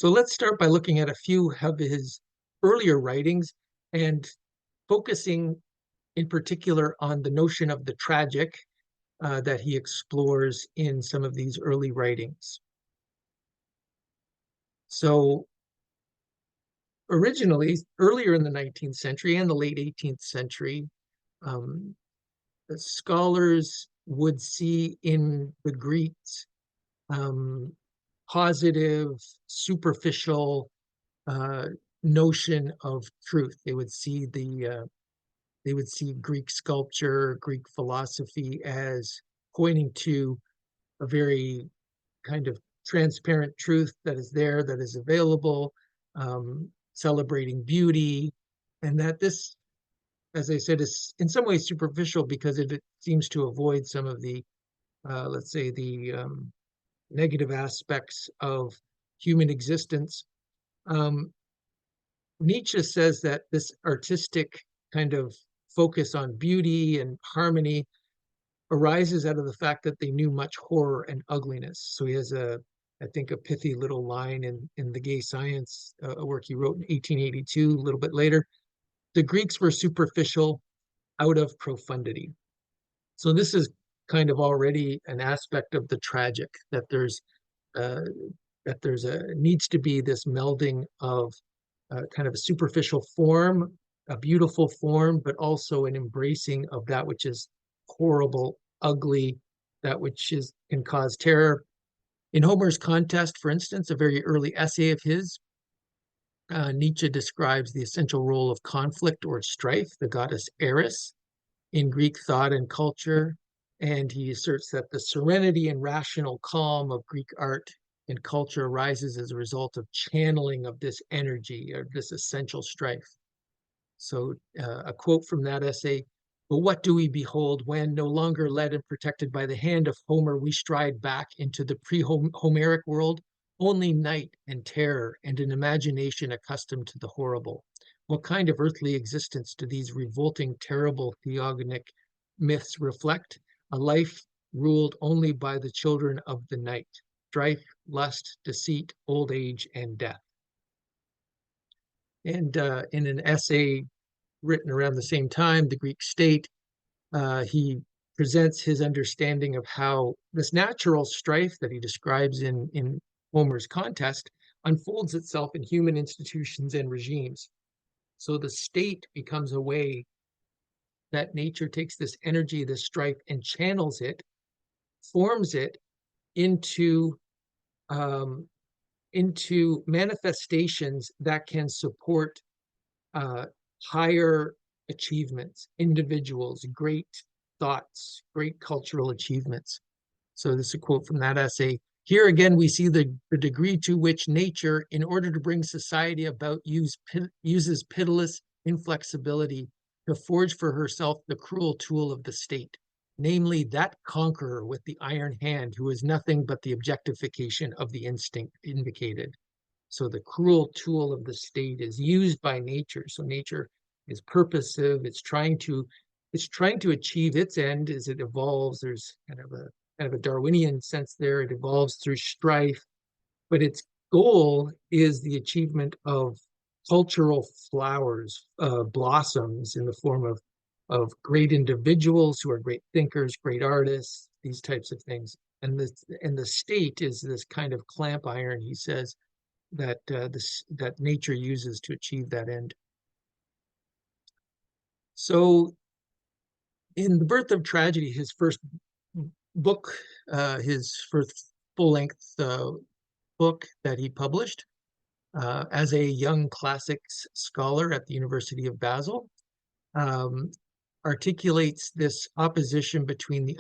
So let's start by looking at a few of his earlier writings and focusing in particular on the notion of the tragic that he explores in some of these early writings. So originally, earlier in the 19th century and the late 18th century, um, the scholars would see in the Greeks um, positive, superficial uh, notion of truth. They would see Greek sculpture, Greek philosophy as pointing to a very kind of transparent truth that is there, that is available, celebrating beauty, and that this, as I said, is in some ways superficial because it seems to avoid some of the, let's say, the negative aspects of human existence. Um, Nietzsche says that this artistic kind of focus on beauty and harmony arises out of the fact that they knew much horror and ugliness. So he has I think, a pithy little line in the Gay Science, a work he wrote in 1882, a little bit later. The Greeks were superficial out of profundity. So this is kind of already an aspect of the tragic, uh, that there's a needs to be this melding of kind of a superficial form, a beautiful form, but also an embracing of that which is horrible, ugly, that which is can cause terror. In Homer's Contest, for instance, a very early essay of his, Nietzsche describes the essential role of conflict or strife, the goddess Eris, in Greek thought and culture. And he asserts that the serenity and rational calm of Greek art and culture arises as a result of channeling of this energy or this essential strife. So, a quote from that essay: "But what do we behold when, no longer led and protected by the hand of Homer, we stride back into the pre-Homeric world? Only night and terror and an imagination accustomed to the horrible. What kind of earthly existence do these revolting, terrible theogonic myths reflect? A life ruled only by the children of the night: strife, lust, deceit, old age, and death." And in an essay written around the same time, The Greek State, he presents his understanding of how this natural strife that he describes in Homer's Contest unfolds itself in human institutions and regimes. So the state becomes a way that nature takes this energy, this strife, and channels it, forms it into um, into manifestations that can support uh, higher achievements, individuals, great thoughts, great cultural achievements. So this is a quote from that essay. "Here again, we see the degree to which nature, in order to bring society about, uses pitiless inflexibility to forge for herself the cruel tool of the state, namely that conqueror with the iron hand who is nothing but the objectification of the instinct indicated." So the cruel tool of the state is used by nature. So nature is purposive. It's trying to achieve its end as it evolves. There's kind of a Darwinian sense there. It evolves through strife, but its goal is the achievement of cultural flowers, blossoms in the form of great individuals who are great thinkers, great artists, these types of things. And the state is this kind of clamp iron, he says, that nature uses to achieve that end. So, in The Birth of Tragedy, his first book, his first full-length book that he published as a young classics scholar at the University of Basel, um, articulates this opposition between the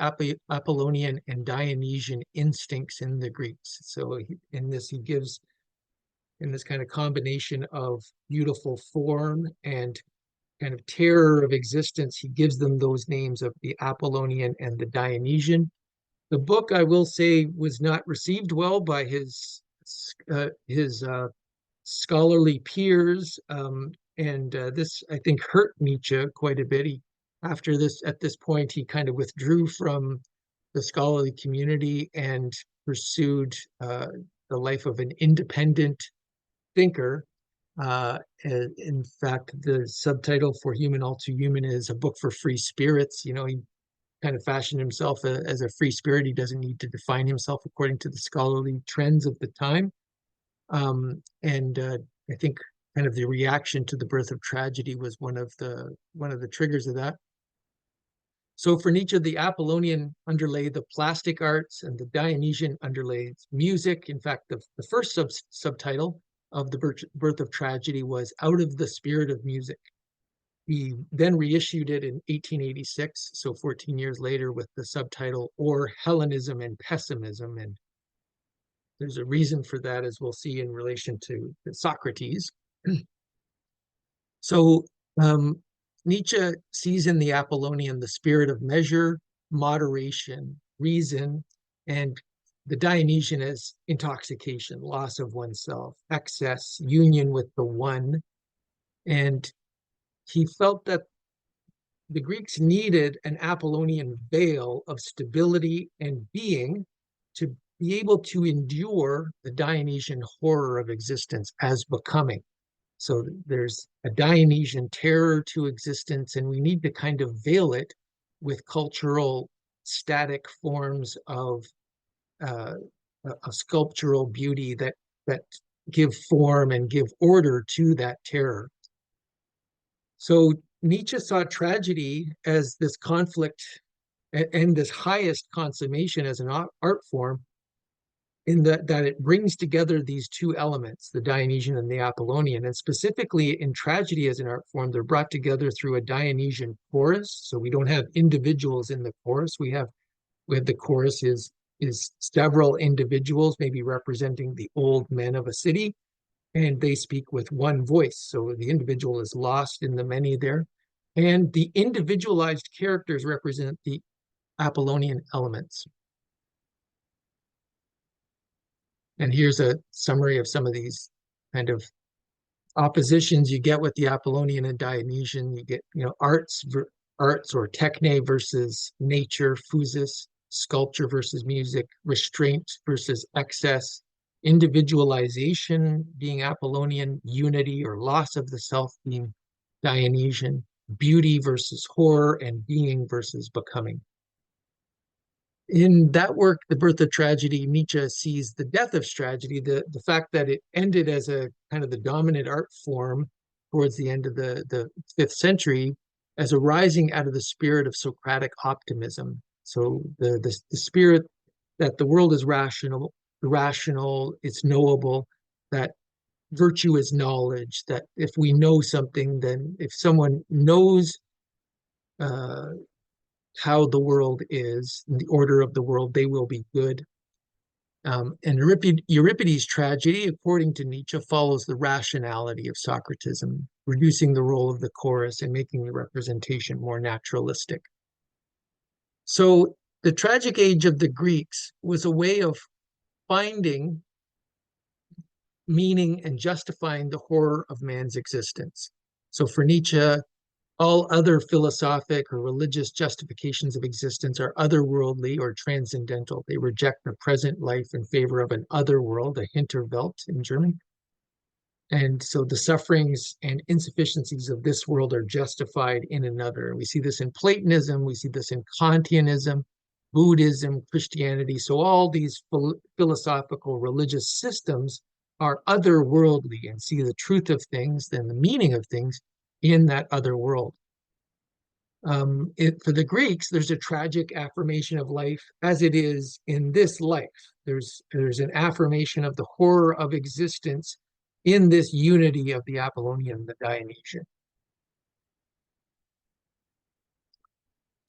Apollonian and Dionysian instincts in the Greeks. So, he gives in this kind of combination of beautiful form and kind of terror of existence, he gives them those names of the Apollonian and the Dionysian. The book, I will say, was not received well by his scholarly peers, and this, I think, hurt Nietzsche quite a bit. At this point, he kind of withdrew from the scholarly community and pursued the life of an independent thinker. In fact, the subtitle for Human All Too Human is a book for free spirits. He kind of fashioned himself as a free spirit. He doesn't need to define himself according to the scholarly trends of the time. And I think kind of the reaction to the birth of tragedy was one of the triggers of that. So for Nietzsche, the Apollonian underlay the plastic arts and the Dionysian underlay music. In fact, the first subtitle of the birth of tragedy was Out of the Spirit of Music. He then reissued it in 1886, so 14 years later, with the subtitle Or Hellenism and Pessimism. And there's a reason for that, as we'll see in relation to Socrates. So Nietzsche sees in the Apollonian the spirit of measure, moderation, reason, and the Dionysian as intoxication, loss of oneself, excess, union with the one. And he felt that the Greeks needed an Apollonian veil of stability and being to be able to endure the Dionysian horror of existence as becoming. So there's a Dionysian terror to existence, and we need to kind of veil it with cultural static forms of a sculptural beauty that give form and give order to that terror. So Nietzsche saw tragedy as this conflict and this highest consummation as an art form, in that it brings together these two elements, the Dionysian and the Apollonian. And specifically in tragedy as an art form, they're brought together through a Dionysian chorus. So we don't have individuals in the chorus. We have the chorus is several individuals, maybe representing the old men of a city, and they speak with one voice. So the individual is lost in the many there. And the individualized characters represent the Apollonian elements. And here's a summary of some of these kind of oppositions you get with the Apollonian and Dionysian. You get, arts or techne versus nature, physis, sculpture versus music, restraint versus excess, individualization being Apollonian, unity or loss of the self being Dionysian, beauty versus horror, and being versus becoming. In that work, The Birth of Tragedy, Nietzsche sees the death of tragedy, the fact that it ended as a kind of the dominant art form towards the end of the 5th century, as arising out of the spirit of Socratic optimism. So the spirit that the world is rational, it's knowable, that virtue is knowledge, that if we know something, then if someone knows uh, how the world is, the order of the world, they will be good. And Euripides' tragedy, according to Nietzsche, follows the rationality of Socratism, reducing the role of the chorus and making the representation more naturalistic. So the tragic age of the Greeks was a way of finding meaning and justifying the horror of man's existence. So for Nietzsche, all other philosophic or religious justifications of existence are otherworldly or transcendental. They reject the present life in favor of an other world, a Hinterwelt in German. And so the sufferings and insufficiencies of this world are justified in another. We see this in Platonism, we see this in Kantianism, Buddhism, Christianity. So all these philosophical religious systems are otherworldly and see the truth of things and the meaning of things in that other world. For the Greeks, there's a tragic affirmation of life as it is in this life. There's an affirmation of the horror of existence in this unity of the Apollonian and the Dionysian.